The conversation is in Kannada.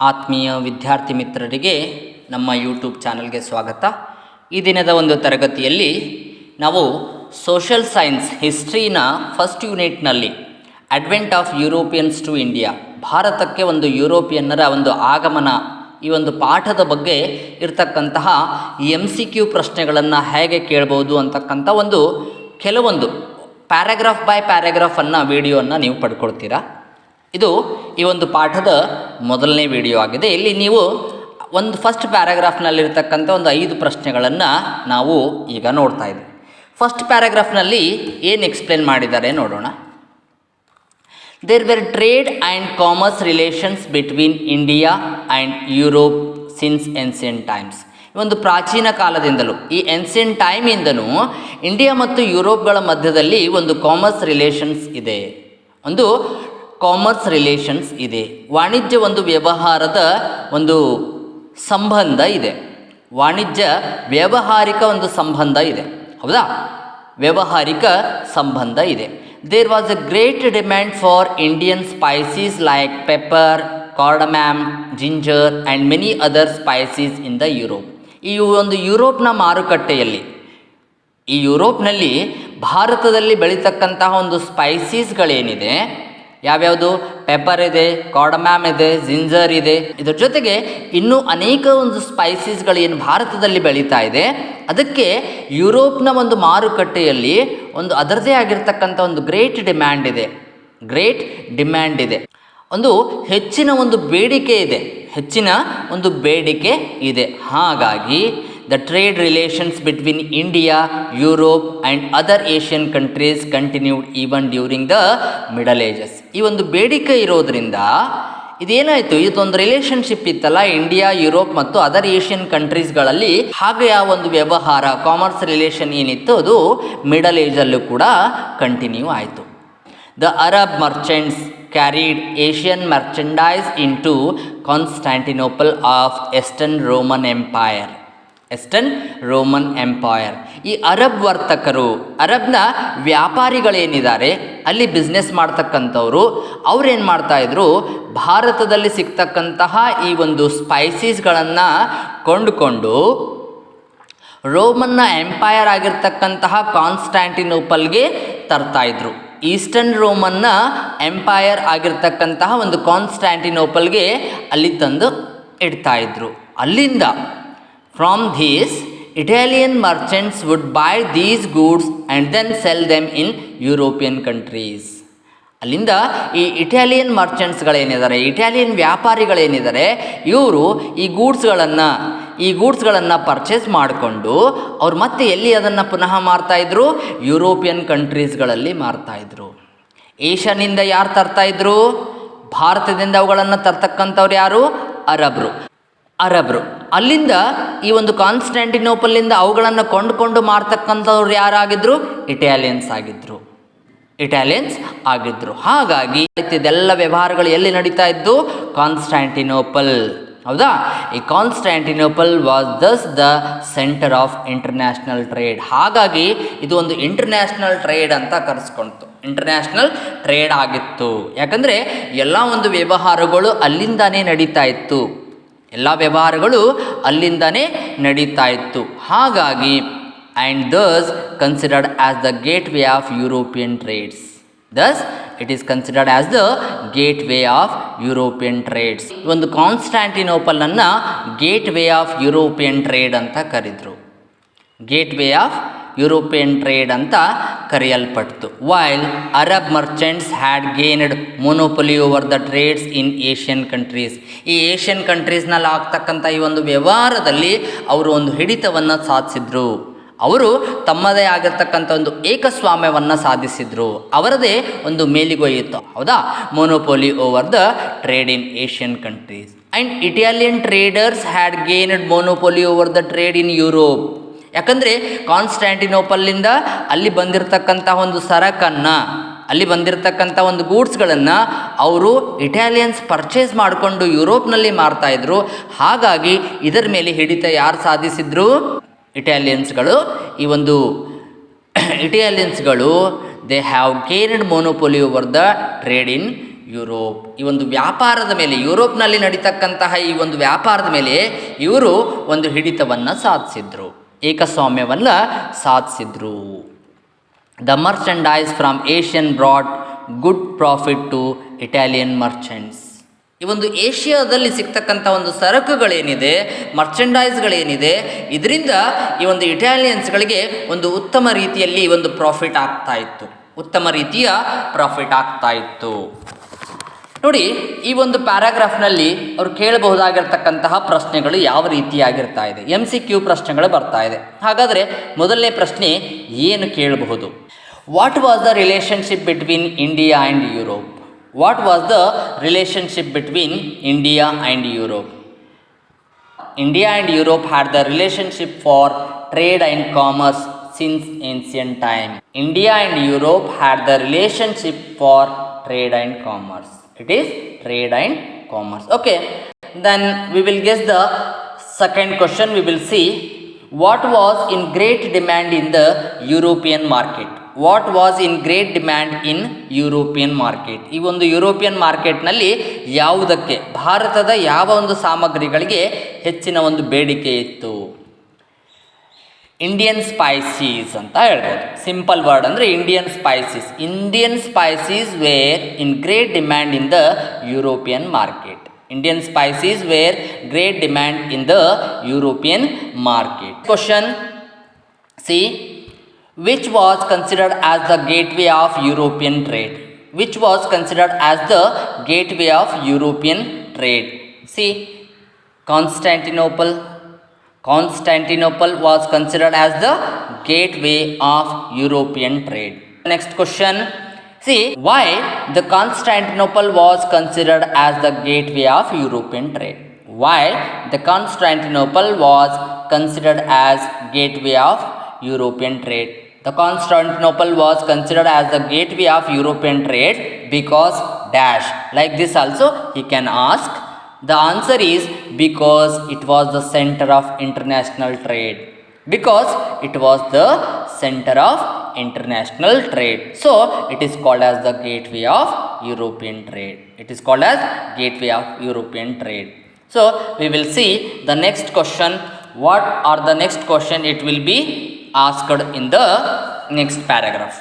ಆತ್ಮೀಯ ವಿದ್ಯಾರ್ಥಿ ಮಿತ್ರರಿಗೆ ನಮ್ಮ ಯೂಟ್ಯೂಬ್ ಚಾನಲ್ಗೆ ಸ್ವಾಗತ. ಈ ದಿನದ ಒಂದು ತರಗತಿಯಲ್ಲಿ ನಾವು ಸೋಷಲ್ ಸೈನ್ಸ್ ಹಿಸ್ಟ್ರಿನ ಫಸ್ಟ್ ಯೂನಿಟ್ನಲ್ಲಿ advent of Europeans to India, ಭಾರತಕ್ಕೆ ಒಂದು ಯುರೋಪಿಯನ್ನರ ಒಂದು ಆಗಮನ, ಈ ಒಂದು ಪಾಠದ ಬಗ್ಗೆ ಇರತಕ್ಕಂತಹ MCQ ಪ್ರಶ್ನೆಗಳನ್ನು ಹೇಗೆ ಕೇಳ್ಬೋದು ಅಂತಕ್ಕಂಥ ಕೆಲವೊಂದು ಪ್ಯಾರಾಗ್ರಾಫ್ ಬೈ ಪ್ಯಾರಾಗ್ರಾಫನ್ನು ವಿಡಿಯೋವನ್ನು ನೀವು ಪಡ್ಕೊಳ್ತೀರಾ. ಇದು ಈ ಒಂದು ಪಾಠದ ಮೊದಲನೇ ವಿಡಿಯೋ ಆಗಿದೆ. ಇಲ್ಲಿ ನೀವು ಒಂದು ಫಸ್ಟ್ ಪ್ಯಾರಾಗ್ರಾಫ್ನಲ್ಲಿರ್ತಕ್ಕಂಥ 5 ಪ್ರಶ್ನೆಗಳನ್ನು ನಾವು ಈಗ ನೋಡ್ತಾ ಇದ್ದೀವಿ. ಫಸ್ಟ್ ಪ್ಯಾರಾಗ್ರಾಫ್ನಲ್ಲಿ ಏನು ಎಕ್ಸ್ಪ್ಲೇನ್ ಮಾಡಿದ್ದಾರೆ ನೋಡೋಣ. There were trade and commerce relations between India and Europe since ancient times. ಒಂದು ಪ್ರಾಚೀನ ಕಾಲದಿಂದಲೂ, ಈ ಏನ್ಸಿಯಂಟ್ ಟೈಮಿಂದನೂ ಇಂಡಿಯಾ ಮತ್ತು ಯುರೋಪ್ಗಳ ಮಧ್ಯದಲ್ಲಿ ಒಂದು ಕಾಮರ್ಸ್ ರಿಲೇಷನ್ಸ್ ಇದೆ, ಒಂದು ಕಾಮರ್ಸ್ ರಿಲೇಷನ್ಸ್ ಇದೆ. ವಾಣಿಜ್ಯ ವ್ಯವಹಾರದ ಸಂಬಂಧ ಇದೆ, ವಾಣಿಜ್ಯ ವ್ಯಾವಹಾರಿಕ ಸಂಬಂಧ ಇದೆ, ಹೌದಾ? ವ್ಯಾವಹಾರಿಕ ಸಂಬಂಧ ಇದೆ. There was a great demand for Indian spices like pepper, cardamom, ginger and many other spices in the Europe. ಈ ಯುರೋಪ್ನ ಮಾರುಕಟ್ಟೆಯಲ್ಲಿ, ಈ ಯುರೋಪ್ನಲ್ಲಿ ಭಾರತದಲ್ಲಿ ಬೆಳೀತಕ್ಕಂತಹ ಸ್ಪೈಸೀಸ್ಗಳೇನಿದೆ, ಯಾವ್ಯಾವುದು? ಪೆಪ್ಪರ್ ಇದೆ, ಕಾರ್ಡಮ್ಯಾಮ್ ಇದೆ, ಜಿಂಜರ್ ಇದೆ. ಇದರ ಜೊತೆಗೆ ಇನ್ನೂ ಅನೇಕ ಸ್ಪೈಸೀಸ್ಗಳೇನು ಭಾರತದಲ್ಲಿ ಬೆಳೀತಾ ಇದೆ, ಅದಕ್ಕೆ ಯುರೋಪ್ನ ಮಾರುಕಟ್ಟೆಯಲ್ಲಿ ಅದರದೇ ಆಗಿರ್ತಕ್ಕಂಥ ಗ್ರೇಟ್ ಡಿಮ್ಯಾಂಡ್ ಇದೆ, ಗ್ರೇಟ್ ಡಿಮ್ಯಾಂಡ್ ಇದೆ. ಹೆಚ್ಚಿನ ಬೇಡಿಕೆ ಇದೆ, ಹೆಚ್ಚಿನ ಬೇಡಿಕೆ ಇದೆ. ಹಾಗಾಗಿ the trade relations between India, Europe and other Asian countries continued even during the Middle Ages. ಈ ಬೇಡಿಕೆ ಇರೋದ್ರಿಂದ ಇದೇನಾಯಿತು, ಇದೊಂದು ರಿಲೇಷನ್ಶಿಪ್ ಇತ್ತಲ್ಲ ಇಂಡಿಯಾ, ಯುರೋಪ್ ಮತ್ತು ಅದರ್ ಏಷ್ಯನ್ ಕಂಟ್ರೀಸ್ಗಳಲ್ಲಿ, ಹಾಗೆ ಆ ವ್ಯವಹಾರ, ಕಾಮರ್ಸ್ ರಿಲೇಷನ್ ಏನಿತ್ತು ಅದು ಮಿಡಲ್ ಏಜಲ್ಲೂ ಕೂಡ ಕಂಟಿನ್ಯೂ ಆಯಿತು. The Arab merchants carried Asian merchandise into Constantinople of Eastern Roman Empire. Western Roman empire. ಈ ಅರಬ್ ವರ್ತಕರು, ಅರಬ್ನ ವ್ಯಾಪಾರಿಗಳೇನಿದ್ದಾರೆ, ಅಲ್ಲಿ ಬಿಸ್ನೆಸ್ ಮಾಡ್ತಕ್ಕಂಥವ್ರು, ಅವ್ರೇನು ಮಾಡ್ತಾಯಿದ್ರು, ಭಾರತದಲ್ಲಿ ಸಿಗ್ತಕ್ಕಂತಹ ಈ ಸ್ಪೈಸೀಸ್ಗಳನ್ನು ಕೊಂಡುಕೊಂಡು ರೋಮನ್ನ ಎಂಪೈರ್ ಆಗಿರ್ತಕ್ಕಂತಹ ಕಾನ್ಸ್ಟ್ಯಾಂಟಿನೋಪಲ್ಗೆ ತರ್ತಾಯಿದ್ರು. ಈಸ್ಟರ್ನ್ ರೋಮನ್ನ ಎಂಪೈರ್ ಆಗಿರ್ತಕ್ಕಂತಹ ಕಾನ್ಸ್ಟ್ಯಾಂಟಿನೋಪಲ್ಗೆ ಅಲ್ಲಿ ತಂದು ಇಡ್ತಾಯಿದ್ರು. ಅಲ್ಲಿಂದ from these, Italian merchants would buy these goods and then sell them in European countries. ಅಲ್ಲಿಂದ ಈ ಇಟಾಲಿಯನ್ ಮರ್ಚೆಂಟ್ಸ್ಗಳೇನಿದ್ದಾರೆ, ಇಟಾಲಿಯನ್ ವ್ಯಾಪಾರಿಗಳೇನಿದ್ದಾರೆ, ಇವರು ಈ ಗೂಡ್ಸ್ಗಳನ್ನು ಪರ್ಚೇಸ್ ಮಾಡಿಕೊಂಡು ಅವ್ರು ಮತ್ತೆ ಎಲ್ಲಿ ಅದನ್ನು ಪುನಃ ಮಾರ್ತಾಯಿದ್ರು? ಯುರೋಪಿಯನ್ ಕಂಟ್ರೀಸ್ಗಳಲ್ಲಿ ಮಾರ್ತಾಯಿದ್ರು. ಏಷ್ಯಾನಿಂದ ಯಾರು ತರ್ತಾಯಿದ್ರು? ಭಾರತದಿಂದ ಅವುಗಳನ್ನು ತರ್ತಕ್ಕಂಥವ್ರು ಯಾರು? ಅರಬ್ರು. ಅಲ್ಲಿಂದ ಈ ಕಾನ್ಸ್ಟ್ಯಾಂಟಿನೋಪಲ್ನಿಂದ ಅವುಗಳನ್ನು ಕೊಂಡುಕೊಂಡು ಮಾರ್ತಕ್ಕಂಥವ್ರು ಯಾರಾಗಿದ್ದರು? ಇಟಾಲಿಯನ್ಸ್ ಆಗಿದ್ರು. ಹಾಗಾಗಿ ಇದೆಲ್ಲ ವ್ಯವಹಾರಗಳು ಎಲ್ಲಿ ನಡೀತಾ ಇದ್ದು? ಕಾನ್ಸ್ಟ್ಯಾಂಟಿನೋಪಲ್, ಹೌದಾ? ಈ Constantinople was thus the centre of international trade. ಹಾಗಾಗಿ ಇದು ಇಂಟರ್ನ್ಯಾಷನಲ್ ಟ್ರೇಡ್ ಅಂತ ಕರೆಸ್ಕೊಳ್ತು, ಇಂಟರ್ನ್ಯಾಷನಲ್ ಟ್ರೇಡ್ ಆಗಿತ್ತು. ಯಾಕಂದರೆ ಎಲ್ಲ ವ್ಯವಹಾರಗಳು ಅಲ್ಲಿಂದಾನೇ ನಡೀತಾ ಇತ್ತು, ಎಲ್ಲ ವ್ಯವಹಾರಗಳು ಅಲ್ಲಿಂದನೇ ನಡೀತಾ ಇತ್ತು. ಹಾಗಾಗಿ and thus considered as the gateway of European trades. Thus it is considered as the gateway of European trades. ಕಾನ್ಸ್ಟ್ಯಾಂಟಿನೋಪಲನ್ನು gateway of European trade ಅಂತ ಕರೆದರು, gateway of European trade ಅಂತ ಕರೆಯಲ್ಪಡ್ತು. While Arab merchants had gained monopoly over the trades in Asian countries. ಈ ಏಷ್ಯನ್ ಕಂಟ್ರೀಸ್ನಲ್ಲಿ ಆಗ್ತಕ್ಕಂಥ ಈ ವ್ಯವಹಾರದಲ್ಲಿ ಅವರು ಹಿಡಿತವನ್ನು ಸಾಧಿಸಿದ್ರು. ಅವರು ತಮ್ಮದೇ ಆಗಿರ್ತಕ್ಕಂಥ ಏಕಸ್ವಾಮ್ಯವನ್ನು ಸಾಧಿಸಿದ್ರು, ಅವರದೇ ಮೇಲಿಗೊಯ್ಯಿತ್ತು, ಹೌದಾ? ಮೊನೋಪೊಲಿ over the trade in Asian countries. And Italian traders had gained monopoly over the trade in Europe. ಯಾಕಂದರೆ ಕಾನ್ಸ್ಟ್ಯಾಂಟಿನೋಪಲ್ನಿಂದ ಅಲ್ಲಿ ಬಂದಿರತಕ್ಕಂಥ ಸರಕನ್ನು, ಅಲ್ಲಿ ಬಂದಿರತಕ್ಕಂಥ ಗೂಡ್ಸ್ಗಳನ್ನು ಅವರು ಇಟಾಲಿಯನ್ಸ್ ಪರ್ಚೇಸ್ ಮಾಡಿಕೊಂಡು ಯುರೋಪ್ನಲ್ಲಿ ಮಾರ್ತಾಯಿದ್ರು. ಹಾಗಾಗಿ ಇದರ ಮೇಲೆ ಹಿಡಿತ ಯಾರು ಸಾಧಿಸಿದ್ರು? ಇಟಾಲಿಯನ್ಸ್ಗಳು. ಈ ಇಟಾಲಿಯನ್ಸ್ಗಳು they have gained monopoly over the trade in Europe. ಈ ಒಂದು ವ್ಯಾಪಾರದ ಮೇಲೆ, ಯುರೋಪ್ನಲ್ಲಿ ನಡೀತಕ್ಕಂತಹ ಈ ಒಂದು ವ್ಯಾಪಾರದ ಮೇಲೆ ಇವರು ಒಂದು ಹಿಡಿತವನ್ನು ಸಾಧಿಸಿದ್ರು, ಏಕಸ್ವಾಮ್ಯವನ್ನು ಸಾಧಿಸಿದ್ರು. The merchandise from Asian brought good profit to Italian merchants. ಈ ಒಂದು ಏಷ್ಯಾದಲ್ಲಿ ಸಿಗ್ತಕ್ಕಂಥ ಒಂದು ಸರಕುಗಳೇನಿದೆ, ಮರ್ಚೆಂಡೈಸ್ಗಳೇನಿದೆ, ಇದರಿಂದ ಈ ಒಂದು ಇಟಾಲಿಯನ್ಸ್ಗಳಿಗೆ ಒಂದು ಉತ್ತಮ ರೀತಿಯಲ್ಲಿ ಒಂದು ಪ್ರಾಫಿಟ್ ಆಗ್ತಾ ಇತ್ತು, ಉತ್ತಮ ರೀತಿಯ ಪ್ರಾಫಿಟ್ ಆಗ್ತಾ ಇತ್ತು. ನೋಡಿ, ಈ ಒಂದು ಪ್ಯಾರಾಗ್ರಾಫ್ನಲ್ಲಿ ಅವರು ಕೇಳಬಹುದಾಗಿರ್ತಕ್ಕಂತಹ ಪ್ರಶ್ನೆಗಳು ಯಾವ ರೀತಿಯಾಗಿರ್ತಾ ಇದೆ, MCQ ಪ್ರಶ್ನೆಗಳು ಬರ್ತಾ ಇದೆ. ಹಾಗಾದರೆ ಮೊದಲನೇ ಪ್ರಶ್ನೆ ಏನು ಕೇಳಬಹುದು? What was the relationship between India and Europe? What was the relationship between India and Europe? India and Europe had the relationship for trade and commerce since ancient time. India and Europe had the relationship for trade and commerce. It is trade and commerce. Okay, then we will guess the second question. We will see what was in great demand in the European market. What was in great demand in European market? ಈ ಒಂದು ಯುರೋಪಿಯನ್ ಮಾರ್ಕೆಟ್ನಲ್ಲಿ ಯಾವುದಕ್ಕೆ, ಭಾರತದ ಯಾವ ಒಂದು ಸಾಮಗ್ರಿಗಳಿಗೆ ಹೆಚ್ಚಿನ ಒಂದು ಬೇಡಿಕೆ ಇತ್ತು? ಇಂಡಿಯನ್ ಸ್ಪೈಸೀಸ್ ಅಂತ ಹೇಳ್ಬೋದು. ಸಿಂಪಲ್ ವರ್ಡ್ ಅಂದರೆ Indian spices. Indian spices were in great demand in the European market. Indian spices were great demand in the European market. Question C. Which was considered as the gateway of European trade? Which was considered as the gateway of European trade? C. Constantinople. Constantinople was considered as the gateway of European trade. Next question. See, why the Constantinople was considered as the gateway of European trade? Why the Constantinople was considered as gateway of European trade? The Constantinople was considered as the gateway of European trade because dash. Like this also he can ask. The answer is because it was the center of international trade. Because it was the center of international trade. So it is called as the gateway of European trade. It is called as gateway of European trade. So we will see the next question. What are the next question? It will be asked in the next paragraph.